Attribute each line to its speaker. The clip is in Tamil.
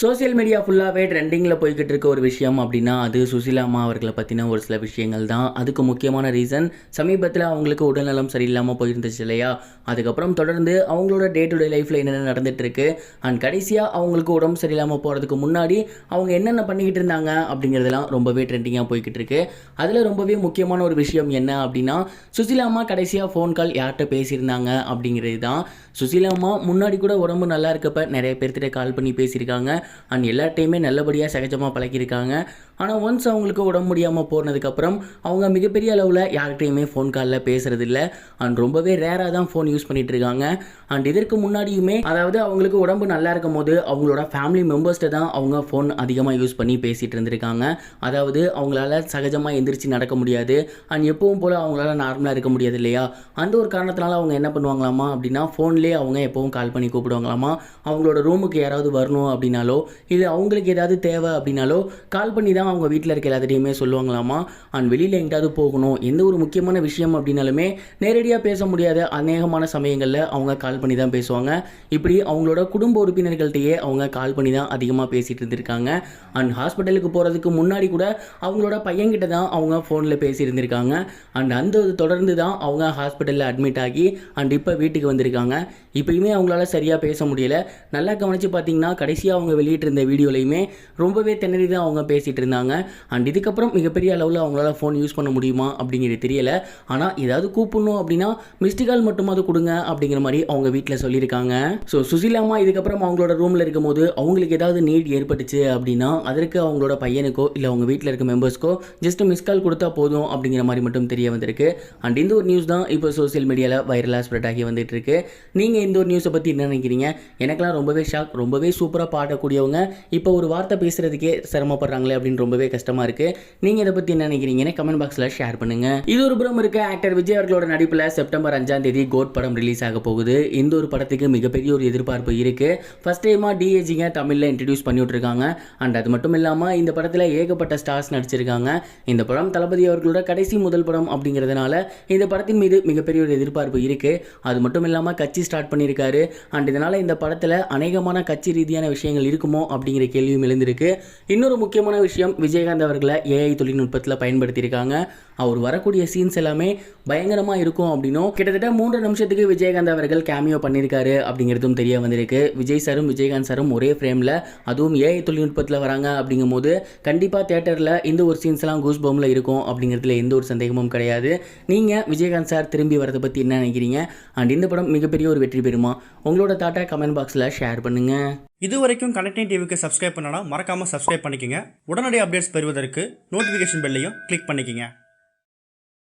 Speaker 1: சோசியல் மீடியா ஃபுல்லாகவே ட்ரெண்டிங்கில் போய்கிட்டு இருக்க ஒரு விஷயம் அப்படின்னா அது சுசிலா அம்மா அவர்களை பற்றின ஒரு சில விஷயங்கள் தான். அதுக்கு முக்கியமான ரீசன் சமீபத்தில் அவங்களுக்கு உடல்நலம் சரியில்லாமல் போயிருந்துச்சு இல்லையா. அதுக்கப்புறம் தொடர்ந்து அவங்களோட டே டு டே லைஃப்பில் என்னென்ன நடந்துட்டு இருக்கு அண்ட் கடைசியாக அவங்களுக்கு உடம்பு சரியில்லாமல் போகிறதுக்கு முன்னாடி அவங்க என்னென்ன பண்ணிக்கிட்டு இருந்தாங்க அப்படிங்கிறதெல்லாம் ரொம்பவே ட்ரெண்டிங்காக போய்கிட்டு இருக்கு. அதில் ரொம்பவே முக்கியமான ஒரு விஷயம் என்ன அப்படின்னா சுசிலா அம்மா கடைசியாக ஃபோன் கால் யார்கிட்ட பேசியிருந்தாங்க அப்படிங்கிறது தான். சுசிலா அம்மா முன்னாடி கூட உடம்பு நல்லா இருக்கப்ப நிறைய பேர்த்திட்ட கால் பண்ணி பேசியிருக்காங்க அண்ட் எல்லாட்டையுமே நல்லபடியாக சகஜமாக பழகியிருக்காங்க. ஆனால் ஒன்ஸ் அவங்களுக்கு உடம்பு முடியாமல் போனதுக்கப்புறம் அவங்க மிகப்பெரிய அளவில் யார்கிட்டையுமே ஃபோன் காலில் பேசுகிறதில்ல அண்ட் ரொம்பவே ரேராக தான் ஃபோன் யூஸ் பண்ணிகிட்டு இருக்காங்க. அண்ட் இதற்கு முன்னாடியுமே அதாவது அவங்களுக்கு உடம்பு நல்லா இருக்கும் போது அவங்களோட ஃபேமிலி மெம்பர்ஸ்கிட்ட தான் அவங்க ஃபோன் அதிகமாக யூஸ் பண்ணி பேசிகிட்டு இருந்திருக்காங்க. அதாவது அவங்களால சகஜமாக எந்திரிச்சு நடக்க முடியாது அண்ட் எப்பவும் போல் அவங்களால நார்மலாக இருக்க முடியாது இல்லையா. அந்த ஒரு காரணத்தினால அவங்க என்ன பண்ணுவாங்களாமா அப்படின்னா ஃபோன்லேயே அவங்க எப்பவும் கால் பண்ணி கூப்பிடுவாங்களாமா. அவங்களோட ரூமுக்கு யாராவது வரணும் அப்படின்னாலோ இது அவங்களுக்கு ஏதாவது தேவை அப்படின்னாலோ கால் பண்ணி தான் அவங்க வீட்டில் இருக்க எல்லாத்தையுமே சொல்லுவாங்களாமா. அண்ட் வெளியில் எங்கிட்டாவது போகணும் எந்த ஒரு முக்கியமான விஷயம் அப்படின்னாலுமே நேரடியாக பேச முடியாத அநேகமான சமயங்களில் அவங்க கால் பண்ணி தான் பேசுவாங்க. இப்படி அவங்களோட குடும்ப உறுப்பினர்கள்ட்டையே அவங்க கால் பண்ணி தான் அதிகமாக பேசிகிட்டு இருந்திருக்காங்க. அண்ட் ஹாஸ்பிட்டலுக்கு போகிறதுக்கு முன்னாடி கூட அவங்களோட பையன்கிட்ட தான் அவங்க ஃபோனில் பேசியிருந்திருக்காங்க. அண்ட் அந்த தொடர்ந்து தான் அவங்க ஹாஸ்பிட்டலில் அட்மிட் ஆகி அண்ட் இப்போ வீட்டுக்கு வந்திருக்காங்க. இப்போயுமே அவங்களால சரியாக பேச முடியல. நல்லா கவனித்து பார்த்தீங்கன்னா கடைசியாக அவங்க வெளியிட்டிருந்த வீடியோலையுமே ரொம்பவே திணறி தான் அவங்க பேசிகிட்டு இருந்தாங்க. அண்ட் இதுக்கப்புறம் மிகப்பெரிய அளவில் அவங்களால ஃபோன் யூஸ் பண்ண முடியுமா அப்படிங்கிறது தெரியலை. ஆனால் ஏதாவது கூப்பிடணும் அப்படின்னா மிஸ்டு கால் மட்டுமாவது கொடுங்க அப்படிங்கிற மாதிரி அவங்க வீட்டில் சொல்லியிருக்காங்க. ஸோ சுசிலாமா இதுக்கப்புறம் அவங்களோட ரூமில் இருக்கும் போது அவங்களுக்கு ஏதாவது நீட் ஏற்பட்டுச்சு அப்படின்னா அதற்கு அவங்களோட பையனுக்கோ இல்லை அவங்க வீட்டில் இருக்க மெம்பர்ஸ்க்கோ ஜஸ்ட் மிஸ் கால் கொடுத்தா போதும் அப்படிங்கிற மாதிரி மட்டும் தெரிய வந்திருக்கு. அண்ட் இந்த ஒரு நியூஸ் தான் இப்போ சோசியல் மீடியாவில் வைரலாக ஸ்ப்ரெட் ஆகி வந்துட்டு இருக்கு. நீங்கள் இந்த ஒரு நியூஸை பற்றி என்ன நினைக்கிறீங்க? எனக்கெல்லாம் ரொம்பவே ஷாக். ரொம்பவே சூப்பராக பாடக்கூடியவங்க இப்போ ஒரு வார்த்தை பேசுறதுக்கே சிரமப்படுறாங்களே அப்படின்னு ரொம்பவே கஷ்டமா இருக்கு. நீங்க இதை பத்தி என்ன நினைக்கிறீங்கன்னு கமெண்ட் பாக்ஸ்ல ஷேர் பண்ணுங்க. இது ஒரு புறம் இருக்க ஆக்டர் விஜய் அவர்களோட நடிப்புல செப்டம்பர் 5ஆம் தேதி கோட் படம் ரிலீஸ் ஆக போகுது. இந்த ஒரு படத்துக்கு மிகப்பெரிய ஒரு எதிர்பார்ப்பு இருக்கு. ஃபர்ஸ்ட் டைமா டிஏஜிங்க தமிழ்ல இன்ட்ரடியூஸ் பண்ணி விட்டுருக்காங்க. அண்ட் அது மட்டும் இல்லாம இந்த படத்துல ஏகப்பட்ட ஸ்டார்ஸ் நடிச்சிருக்காங்க. இந்த படம் தளபதி அவர்களோட கடைசி முதல் படம் அப்படிங்கிறதுனால இந்த படத்தின் மீது மிகப்பெரிய ஒரு எதிர்பார்ப்பு இருக்கு. அது மட்டும் இல்லாம கட்சி ஸ்டார்ட் பண்ணியிருக்காரு. அண்ட் இதனால இந்த படத்துல அநேகமான கட்சி ரீதியான விஷயங்கள் இருக்குமோ அப்படிங்கிற கேள்வியும் எழுந்திருக்கு. இன்னொரு முக்கியமான விஷயம் விஜயகாந்த் அவர்களை ஏஐ தொழில்நுட்பத்தில் பயன்படுத்தியிருக்காங்க. அவர் வரக்கூடிய சீன்ஸ் எல்லாமே பயங்கரமாக இருக்கும் அப்படின்னும் கிட்டத்தட்ட 3 நிமிஷத்துக்கு விஜயகாந்த் அவர்கள் கேமியோ பண்ணியிருக்காரு அப்படிங்கிறதும் தெரிய வந்திருக்கு. விஜய் சாரும் விஜயகாந்த் சாரும் ஒரே ஃப்ரேமில் அதுவும் ஏஐ தொழில்நுட்பத்தில் வராங்க அப்படிங்கும் போது கண்டிப்பாக தேட்டரில் இந்த ஒரு சீன்ஸ் எல்லாம் கூஸ் பம்ல இருக்கும் அப்படிங்கிறதுல எந்த ஒரு சந்தேகமும் கிடையாது. நீங்கள் விஜயகாந்த் சார் திரும்பி வரதை பற்றி என்ன நினைக்கிறீங்க? அண்ட் இந்த படம் மிகப்பெரிய ஒரு வெற்றி பெறுமா? உங்களோட தாட்டை கமெண்ட் பாக்ஸில் ஷேர் பண்ணுங்க.
Speaker 2: இது வரைக்கும் கனெக்டிங் டிவிக்கு சப்ஸ்கிரைப் பண்ணனா மறக்காம சப்ஸ்கிரைப் பண்ணிக்கங்க. உடனடி அப்டேட்ஸ் பெறுவதற்கு நோட்டிஃபிகேஷன் பெல்லையும் கிளிக் பண்ணிக்கங்க.